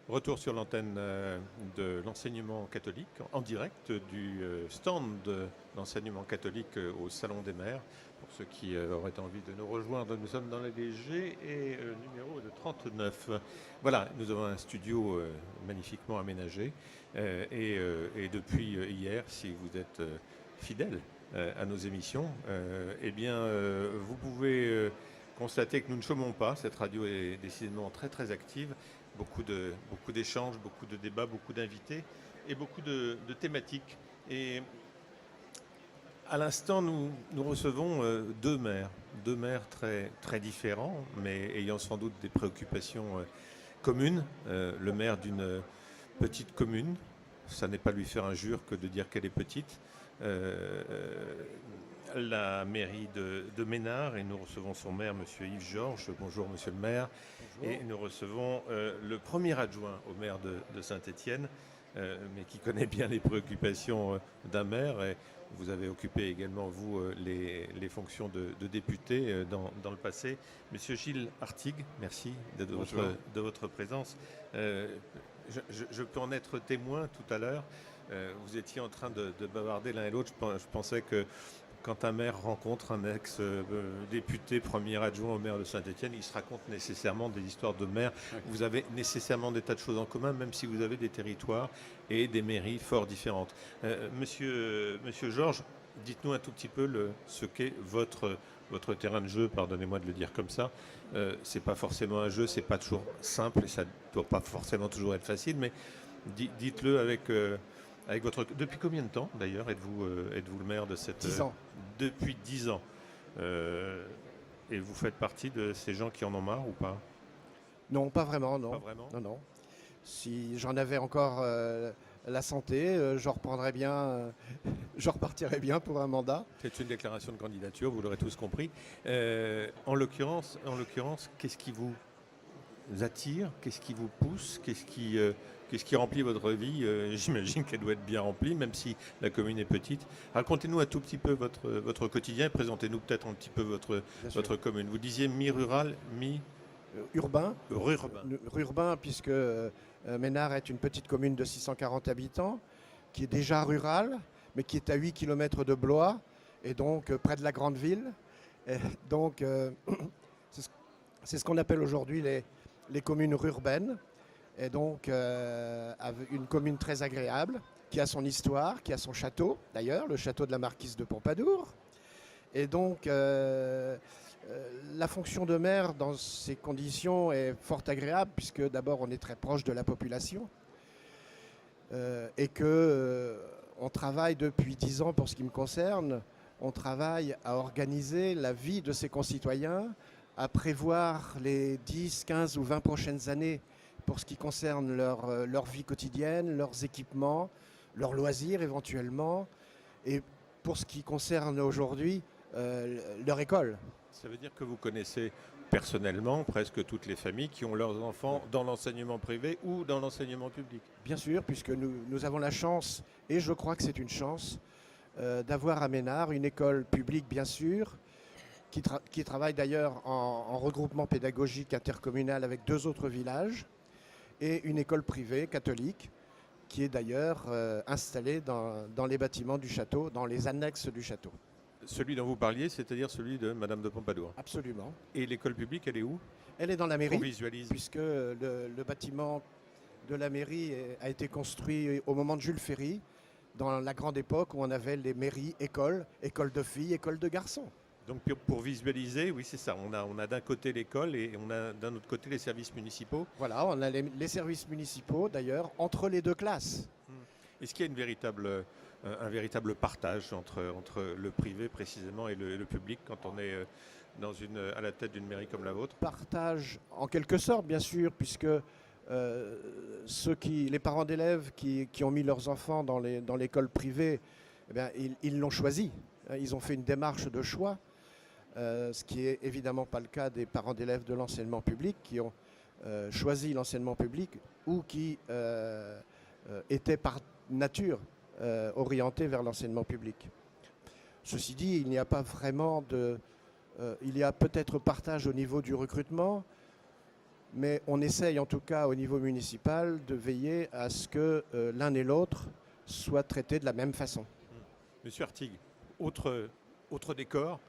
Retour sur l'antenne de l'enseignement catholique, en direct du stand de l'enseignement catholique au Salon des Maires. Pour ceux qui auraient envie de nous rejoindre, nous sommes dans la DG et numéro de 39. Voilà, nous avons un studio magnifiquement aménagé et depuis hier, si vous êtes fidèle à nos émissions, eh bien, vous pouvez constater que nous ne chômons pas. Cette radio est décidément très très active. Beaucoup d'échanges, beaucoup de débats, beaucoup d'invités et beaucoup de thématiques. Et à l'instant, nous recevons deux maires très, très différents, mais ayant sans doute des préoccupations communes. Le maire d'une petite commune, ça n'est pas lui faire injure que de dire qu'elle est petite. La mairie de Ménard, et nous recevons son maire, M. Yves Georges. Bonjour, monsieur le maire. Bonjour. Et nous recevons le premier adjoint au maire de Saint-Étienne, mais qui connaît bien les préoccupations d'un maire. Et vous avez occupé également, vous, les fonctions de député dans le passé. Monsieur Gilles Artigue, merci de votre présence. Je peux en être témoin tout à l'heure. Vous étiez en train de bavarder l'un et l'autre. Je pensais que quand un maire rencontre un ex-député, premier adjoint au maire de Saint-Étienne, il se raconte nécessairement des histoires de maires. Oui. Vous avez nécessairement des tas de choses en commun, même si vous avez des territoires et des mairies fort différentes. Monsieur Georges, dites-nous un tout petit peu ce qu'est votre terrain de jeu, pardonnez-moi de le dire comme ça. C'est pas forcément un jeu, c'est pas toujours simple et ça ne doit pas forcément toujours être facile, mais dites-le avec votre... Depuis combien de temps, d'ailleurs, êtes-vous le maire de cette... 10 ans. Depuis 10 ans. Et vous faites partie de ces gens qui en ont marre ou pas? Non, pas vraiment, non. Pas vraiment? Non, non. Si j'en avais encore la santé, je reprendrais bien, je repartirais bien pour un mandat. C'est une déclaration de candidature, vous l'aurez tous compris. En l'occurrence, qu'est-ce qui vous attire? Qu'est-ce qui vous pousse? Qu'est-ce qui remplit votre vie? J'imagine qu'elle doit être bien remplie, même si la commune est petite. Racontez-nous un tout petit peu votre quotidien et présentez-nous peut-être un petit peu votre commune. Vous disiez mi-rural, urbain. Urbain, puisque Ménard est une petite commune de 640 habitants, qui est déjà rurale, mais qui est à 8 km de Blois, et donc près de la grande ville. Et donc, c'est ce qu'on appelle aujourd'hui les communes rurbaines. Et donc, une commune très agréable, qui a son histoire, qui a son château, d'ailleurs, le château de la marquise de Pompadour. Et donc, la fonction de maire dans ces conditions est fort agréable, puisque d'abord, on est très proche de la population. Et qu'on travaille depuis 10 ans, pour ce qui me concerne, on travaille à organiser la vie de ses concitoyens, à prévoir les 10, 15 ou 20 prochaines années pour ce qui concerne leur vie quotidienne, leurs équipements, leurs loisirs éventuellement, et pour ce qui concerne aujourd'hui leur école. Ça veut dire que vous connaissez personnellement presque toutes les familles qui ont leurs enfants dans l'enseignement privé ou dans l'enseignement public? Bien sûr, puisque nous avons la chance, et je crois que c'est une chance, d'avoir à Ménard une école publique, bien sûr, qui travaille d'ailleurs en regroupement pédagogique intercommunal avec 2 autres villages, et une école privée catholique qui est d'ailleurs installée dans les bâtiments du château, dans les annexes du château. Celui dont vous parliez, c'est-à-dire celui de Madame de Pompadour? Absolument. Et l'école publique, elle est où? Elle est dans la mairie, on visualise. Puisque le bâtiment de la mairie a été construit au moment de Jules Ferry, dans la grande époque où on avait les mairies, écoles de filles, écoles de garçons. Donc pour visualiser, oui c'est ça, on a d'un côté l'école et on a d'un autre côté les services municipaux. Voilà, on a les services municipaux d'ailleurs entre les 2 classes. Est-ce qu'il y a un véritable partage entre le privé précisément et le public quand on est à la tête d'une mairie comme la vôtre? Partage en quelque sorte bien sûr, puisque les parents d'élèves qui ont mis leurs enfants dans l'école privée, eh bien, ils l'ont choisi. Ils ont fait une démarche de choix. Ce qui n'est évidemment pas le cas des parents d'élèves de l'enseignement public qui ont choisi l'enseignement public ou qui étaient par nature orientés vers l'enseignement public. Ceci dit, il n'y a pas vraiment il y a peut-être partage au niveau du recrutement, mais on essaye en tout cas au niveau municipal de veiller à ce que l'un et l'autre soient traités de la même façon. Monsieur Artigue, autre décor,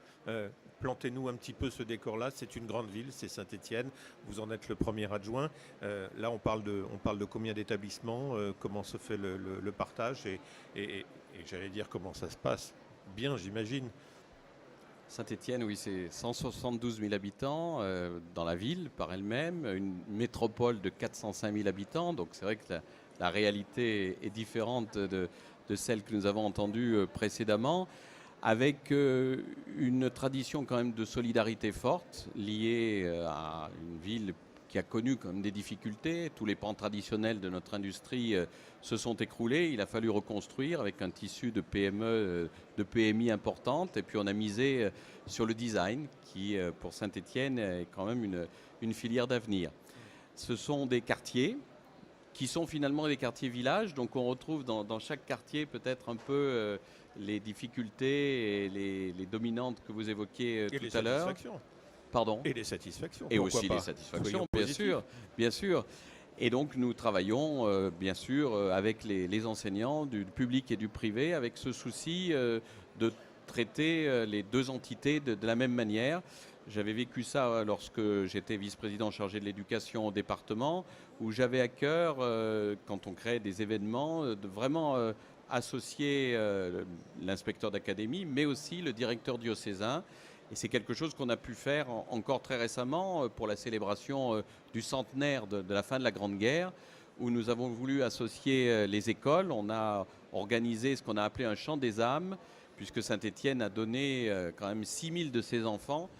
plantez-nous un petit peu ce décor-là. C'est une grande ville, c'est Saint-Étienne. Vous en êtes le premier adjoint. Là, on parle de combien d'établissements, comment se fait le partage et j'allais dire comment ça se passe. Bien, j'imagine. Saint-Étienne, oui, c'est 172 000 habitants dans la ville par elle-même, une métropole de 405 000 habitants. Donc c'est vrai que la réalité est différente de celle que nous avons entendue précédemment, avec une tradition quand même de solidarité forte liée à une ville qui a connu quand même des difficultés. Tous les pans traditionnels de notre industrie se sont écroulés. Il a fallu reconstruire avec un tissu de PME, de PMI importante. Et puis on a misé sur le design qui, pour Saint-Étienne, est quand même une filière d'avenir. Ce sont des quartiers qui sont finalement des quartiers villages. Donc on retrouve dans chaque quartier peut-être un peu les difficultés et les dominantes que vous évoquiez tout à l'heure. Pardon. Et les satisfactions. Et aussi les satisfactions, bien sûr. Et donc nous travaillons bien sûr avec les enseignants du public et du privé avec ce souci de traiter les deux entités de la même manière. J'avais vécu ça lorsque j'étais vice-président chargé de l'éducation au département, où j'avais à cœur, quand on crée des événements, de vraiment associer l'inspecteur d'académie, mais aussi le directeur diocésain. Et c'est quelque chose qu'on a pu faire encore très récemment pour la célébration du centenaire de la fin de la Grande Guerre, où nous avons voulu associer les écoles. On a organisé ce qu'on a appelé un chant des âmes, puisque Saint-Étienne a donné quand même 6000 de ses enfants.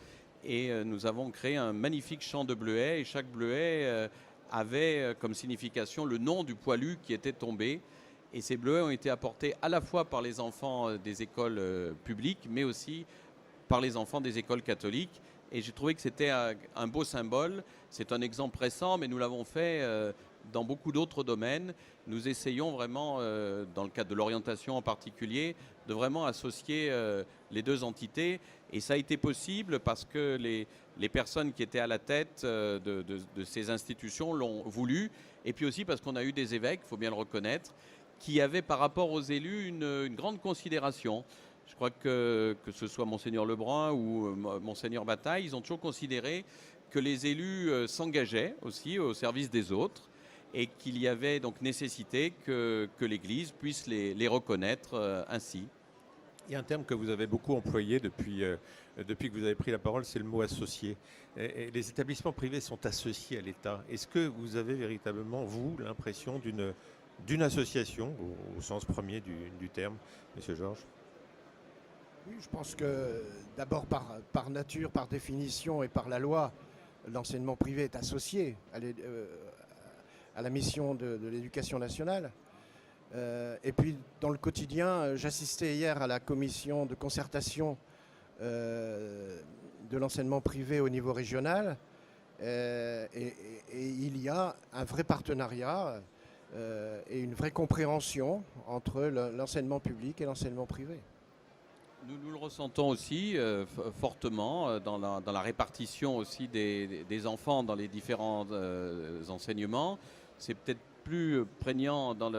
Et nous avons créé un magnifique chant de bleuets. Et chaque bleuet avait comme signification le nom du poilu qui était tombé. Et ces bleuets ont été apportés à la fois par les enfants des écoles publiques, mais aussi par les enfants des écoles catholiques. Et j'ai trouvé que c'était un beau symbole. C'est un exemple récent, mais nous l'avons fait dans beaucoup d'autres domaines. Nous essayons vraiment, dans le cadre de l'orientation en particulier, de vraiment associer les deux entités. Et ça a été possible parce que les personnes qui étaient à la tête de ces institutions l'ont voulu. Et puis aussi parce qu'on a eu des évêques, il faut bien le reconnaître, qui avaient par rapport aux élus une grande considération. Je crois que ce soit Monseigneur Lebrun ou Monseigneur Bataille, ils ont toujours considéré que les élus s'engageaient aussi au service des autres et qu'il y avait donc nécessité que l'Église puisse les reconnaître ainsi. Il y a un terme que vous avez beaucoup employé depuis que vous avez pris la parole, c'est le mot associé. Et les établissements privés sont associés à l'État. Est-ce que vous avez véritablement, vous, l'impression d'une association, au sens premier du terme, Monsieur Georges? Oui, je pense que d'abord par nature, par définition et par la loi, l'enseignement privé est associé à la mission de l'éducation nationale. Et puis dans le quotidien, j'assistais hier à la commission de concertation de l'enseignement privé au niveau régional. Et il y a un vrai partenariat et une vraie compréhension entre l'enseignement public et l'enseignement privé. Nous le ressentons aussi fortement dans la répartition aussi des enfants dans les différents enseignements. C'est peut-être plus prégnant dans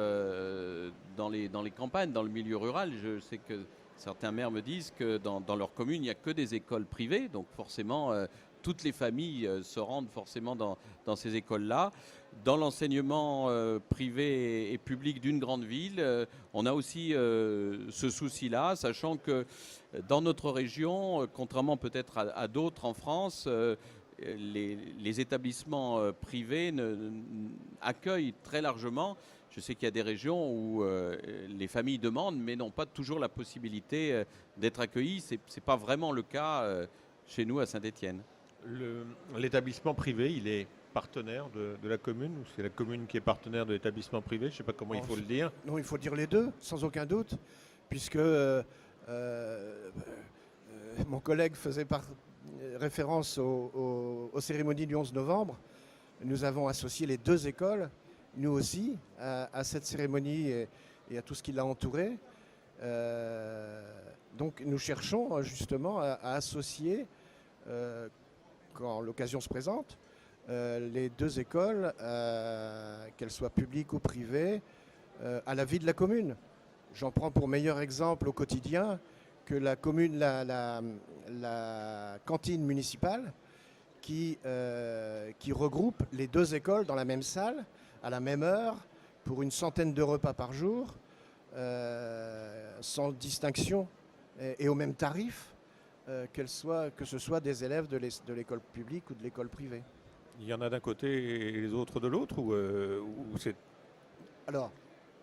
les campagnes, dans le milieu rural. Je sais que certains maires me disent que dans leur commune, il n'y a que des écoles privées. Donc forcément, toutes les familles se rendent forcément dans ces écoles-là. Dans l'enseignement privé et public d'une grande ville, on a aussi ce souci-là, sachant que dans notre région, contrairement peut-être à d'autres en France, les établissements privés accueillent très largement. Je sais qu'il y a des régions où les familles demandent, mais n'ont pas toujours la possibilité d'être accueillies. Ce n'est pas vraiment le cas chez nous à Saint-Étienne. L'établissement privé, il est partenaire de la commune ou c'est la commune qui est partenaire de l'établissement privé? Je ne sais pas comment il faut le dire. Non, il faut dire les deux, sans aucun doute, puisque mon collègue faisait référence aux cérémonies du 11 novembre. Nous avons associé les deux écoles, nous aussi, à cette cérémonie et à tout ce qui l'a entouré. Donc nous cherchons justement à associer, quand l'occasion se présente, les deux écoles, qu'elles soient publiques ou privées, à la vie de la commune. J'en prends pour meilleur exemple au quotidien que la cantine municipale qui regroupe les deux écoles dans la même salle, à la même heure, pour une centaine de repas par jour, sans distinction et au même tarif, que ce soit des élèves de l'école publique ou de l'école privée. Il y en a d'un côté et les autres de l'autre ou c'est... Alors,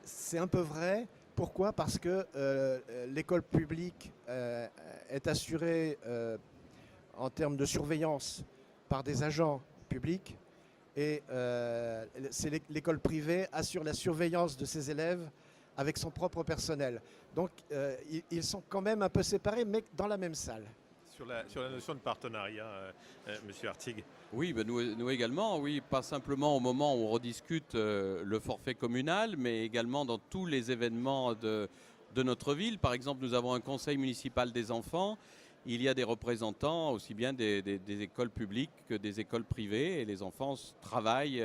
c'est un peu vrai. Pourquoi? Parce que l'école publique est assurée en termes de surveillance par des agents publics et l'école privée assure la surveillance de ses élèves avec son propre personnel. Donc ils sont quand même un peu séparés, mais dans la même salle. Sur la notion de partenariat, Monsieur Artigue. Oui, ben nous également, oui, pas simplement au moment où on rediscute le forfait communal, mais également dans tous les événements de notre ville. Par exemple, nous avons un conseil municipal des enfants. Il y a des représentants aussi bien des écoles publiques que des écoles privées et les enfants travaillent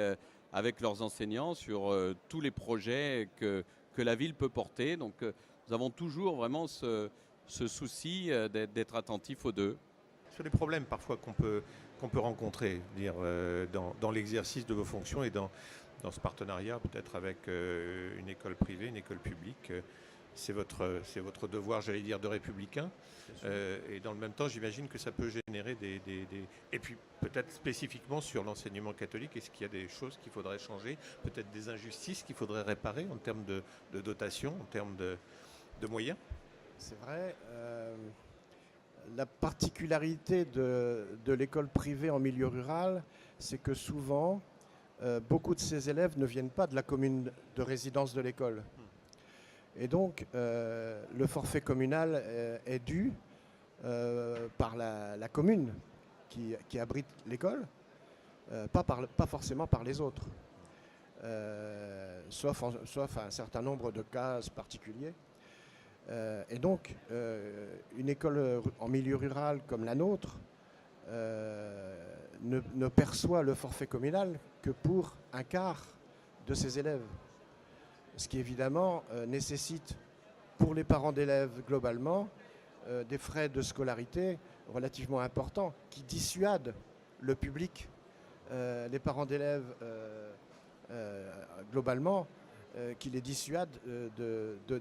avec leurs enseignants sur tous les projets que la ville peut porter. Donc nous avons toujours vraiment ce souci d'être attentif aux deux. Sur les problèmes parfois qu'on peut rencontrer dans l'exercice de vos fonctions et dans ce partenariat peut-être avec une école privée, une école publique, c'est votre devoir, j'allais dire, de républicain. Et dans le même temps, j'imagine que ça peut générer Et puis peut-être spécifiquement sur l'enseignement catholique, est-ce qu'il y a des choses qu'il faudrait changer, peut-être des injustices qu'il faudrait réparer en termes de dotation, en termes de moyens? C'est vrai. La particularité de l'école privée en milieu rural, c'est que souvent, beaucoup de ces élèves ne viennent pas de la commune de résidence de l'école. Et donc, le forfait communal est dû par la commune qui abrite l'école, pas forcément par les autres, sauf un certain nombre de cas particuliers. Et donc, une école en milieu rural comme la nôtre ne perçoit le forfait communal que pour un quart de ses élèves. Ce qui évidemment nécessite pour les parents d'élèves globalement des frais de scolarité relativement importants qui dissuadent le public, les parents d'élèves globalement, qui les dissuadent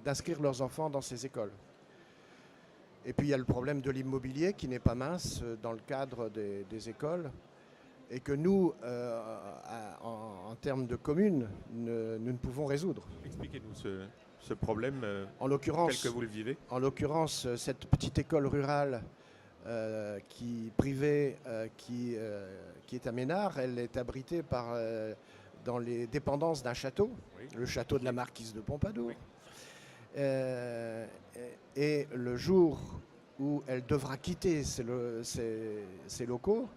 d'inscrire leurs enfants dans ces écoles. Et puis il y a le problème de l'immobilier qui n'est pas mince dans le cadre des écoles et que nous, en termes de communes, nous ne pouvons résoudre. Expliquez-nous ce problème tel que vous le vivez. En l'occurrence, cette petite école rurale privée qui est à Ménard, elle est abritée dans les dépendances d'un château, oui, le château de la marquise de Pompadour. Oui. Et le jour où elle devra quitter ses locaux,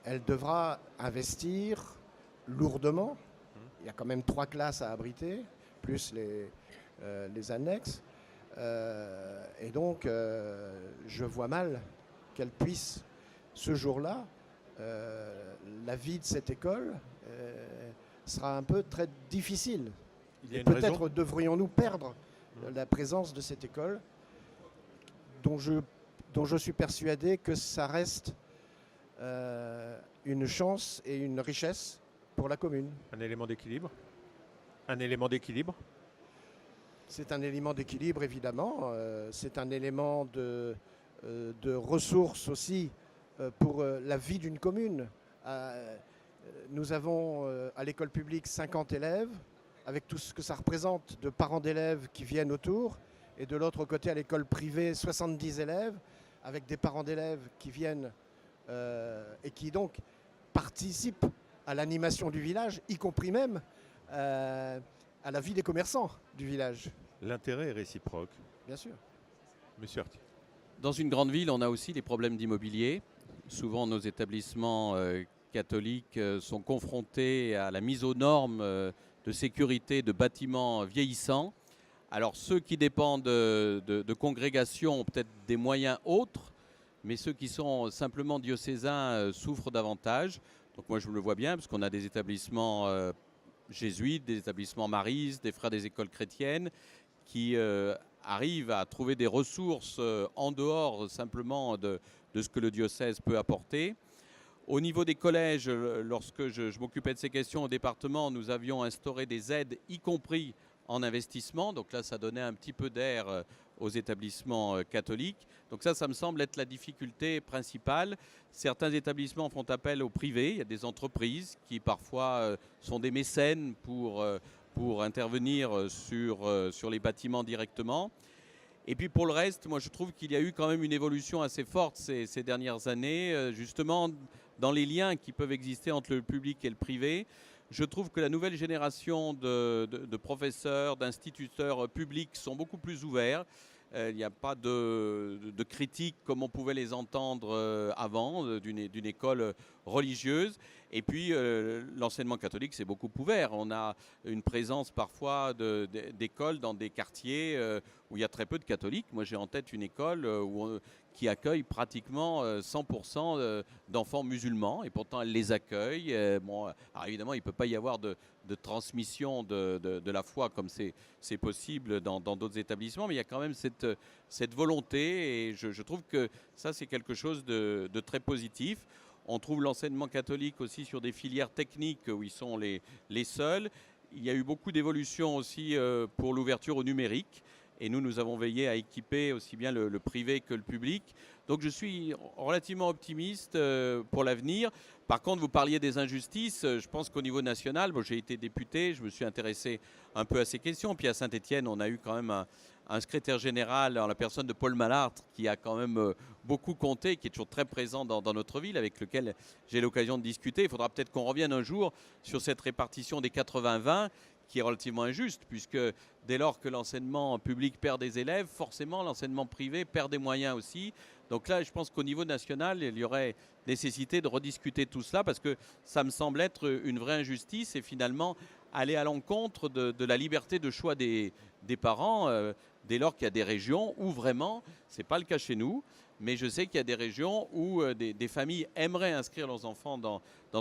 elle devra investir lourdement. Il y a quand même 3 classes à abriter, plus les annexes. Et donc, je vois mal qu'elle puisse, ce jour-là, la vie de cette école sera un peu très difficile. Et peut-être devrions-nous perdre la présence de cette école dont je suis persuadé que ça reste une chance et une richesse pour la commune. Un élément d'équilibre. Un élément d'équilibre. C'est un élément d'équilibre, évidemment. C'est un élément de ressources aussi pour la vie d'une commune. Nous avons à l'école publique 50 élèves, avec tout ce que ça représente de parents d'élèves qui viennent autour. Et de l'autre côté, à l'école privée, 70 élèves, avec des parents d'élèves qui viennent et qui donc participent à l'animation du village, y compris même à la vie des commerçants du village. L'intérêt est réciproque. Bien sûr. Monsieur Artigue. Dans une grande ville, on a aussi des problèmes d'immobilier. Souvent, nos établissements catholiques sont confrontés à la mise aux normes de sécurité de bâtiments vieillissants. Alors, ceux qui dépendent de congrégations ont peut-être des moyens autres, mais ceux qui sont simplement diocésains souffrent davantage. Donc moi je le vois bien parce qu'on a des établissements jésuites, des établissements maristes, des frères des écoles chrétiennes qui arrivent à trouver des ressources en dehors simplement de ce que le diocèse peut apporter. Au niveau des collèges, lorsque je m'occupais de ces questions au département, nous avions instauré des aides, y compris en investissement. Donc là, ça donnait un petit peu d'air aux établissements catholiques. Donc ça me semble être la difficulté principale. Certains établissements font appel au privé. Il y a des entreprises qui parfois sont des mécènes pour intervenir sur les bâtiments directement. Et puis pour le reste, moi je trouve qu'il y a eu quand même une évolution assez forte ces dernières années, justement dans les liens qui peuvent exister entre le public et le privé. Je trouve que la nouvelle génération de professeurs, d'instituteurs publics sont beaucoup plus ouverts. Il n'y a pas de critiques comme on pouvait les entendre avant d'une école religieuse. Et puis l'enseignement catholique s'est beaucoup ouvert. On a une présence parfois d'écoles dans des quartiers où il y a très peu de catholiques. Moi j'ai en tête une école qui accueille pratiquement 100% d'enfants musulmans et pourtant elle les accueille. Bon, alors évidemment il ne peut pas y avoir de transmission de la foi comme c'est possible dans d'autres établissements, mais il y a quand même cette volonté et je trouve que ça c'est quelque chose de très positif. On trouve l'enseignement catholique aussi sur des filières techniques où ils sont les seuls. Il y a eu beaucoup d'évolutions aussi pour l'ouverture au numérique. Et nous avons veillé à équiper aussi bien le privé que le public. Donc je suis relativement optimiste pour l'avenir. Par contre, vous parliez des injustices. Je pense qu'au niveau national, bon, j'ai été député, je me suis intéressé un peu à ces questions. Puis à Saint-Étienne, on a eu quand même un secrétaire général en la personne de Paul Malartre qui a quand même beaucoup compté, qui est toujours très présent dans notre ville, avec lequel j'ai l'occasion de discuter. Il faudra peut-être qu'on revienne un jour sur cette répartition des 80-20 qui est relativement injuste, puisque dès lors que l'enseignement public perd des élèves, forcément l'enseignement privé perd des moyens aussi. Donc là, je pense qu'au niveau national, il y aurait nécessité de rediscuter tout cela, parce que ça me semble être une vraie injustice et finalement aller à l'encontre de la liberté de choix des parents, dès lors qu'il y a des régions où vraiment, ce n'est pas le cas chez nous, mais je sais qu'il y a des régions où des familles aimeraient inscrire leurs enfants dans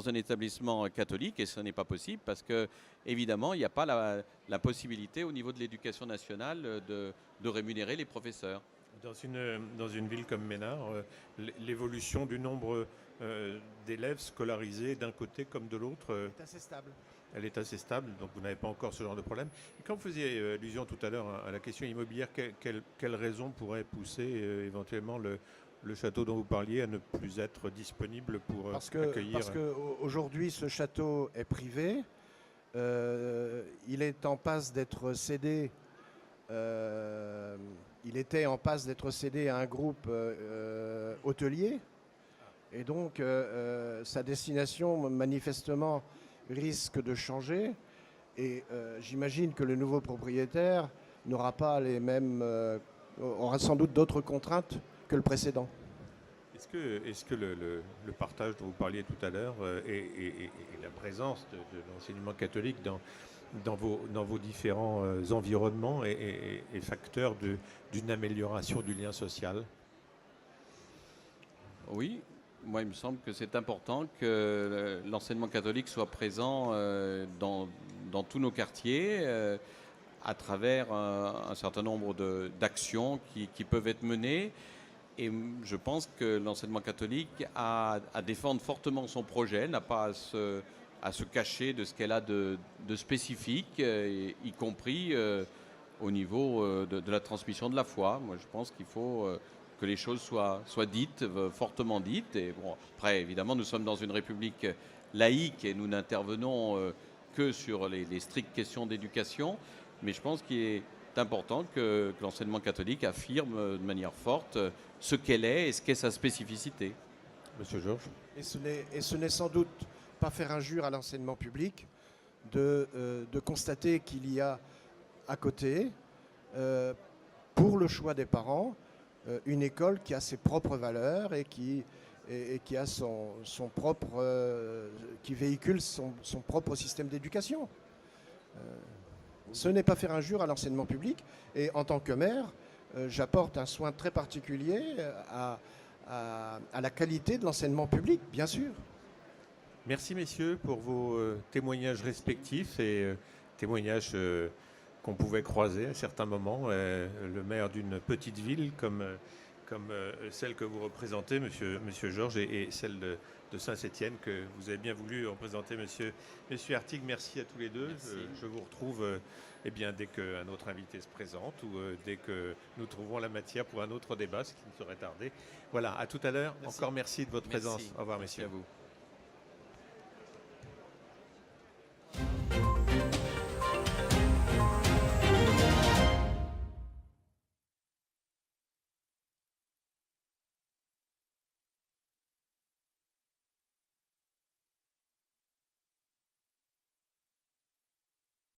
un établissement catholique et ce n'est pas possible parce que, évidemment, il n'y a pas la possibilité au niveau de l'éducation nationale de rémunérer les professeurs. Dans une ville comme Ménard, l'évolution du nombre d'élèves scolarisés d'un côté comme de l'autre est assez stable. Elle est assez stable, donc vous n'avez pas encore ce genre de problème. Et quand vous faisiez allusion tout à l'heure à la question immobilière, quelle raison pourrait pousser éventuellement le château dont vous parliez à ne plus être disponible pour accueillir... Parce qu'aujourd'hui, ce château est privé. Il est en passe d'être cédé. Il était en passe d'être cédé à un groupe hôtelier. Et donc, sa destination, manifestement, risque de changer. Et j'imagine que le nouveau propriétaire n'aura pas les mêmes... aura sans doute d'autres contraintes que le précédent. Est-ce que le partage dont vous parliez tout à l'heure et la présence de l'enseignement catholique dans vos différents environnements est facteur d'une amélioration du lien social? Oui, moi il me semble que c'est important que l'enseignement catholique soit présent dans tous nos quartiers à travers un certain nombre d'actions qui peuvent être menées. Et je pense que l'enseignement catholique a à défendre fortement son projet, n'a pas à se cacher de ce qu'elle a de spécifique, y compris au niveau de la transmission de la foi. Moi, je pense qu'il faut que les choses soient dites, fortement dites. Et bon, après, évidemment, nous sommes dans une république laïque et nous n'intervenons que sur les strictes questions d'éducation. Mais je pense qu'il est important que l'enseignement catholique affirme de manière forte ce qu'elle est et ce qu'est sa spécificité. Monsieur Georges. Et ce n'est sans doute pas faire injure à l'enseignement public de constater qu'il y a à côté, pour le choix des parents, une école qui a ses propres valeurs et qui a son propre, qui véhicule son propre système d'éducation. Ce n'est pas faire injure à l'enseignement public. Et en tant que maire, j'apporte un soin très particulier à la qualité de l'enseignement public, bien sûr. Merci messieurs pour vos témoignages respectifs et témoignages qu'on pouvait croiser à certains moments. Le maire d'une petite ville comme celle que vous représentez, monsieur Georges, et celle de Saint-Étienne que vous avez bien voulu représenter, monsieur Artigue. Merci à tous les deux. Je vous retrouve eh bien, dès qu'un autre invité se présente ou dès que nous trouvons la matière pour un autre débat, ce qui ne saurait tarder. Voilà, à tout à l'heure. Encore merci de votre présence. Au revoir, messieurs. Merci à vous.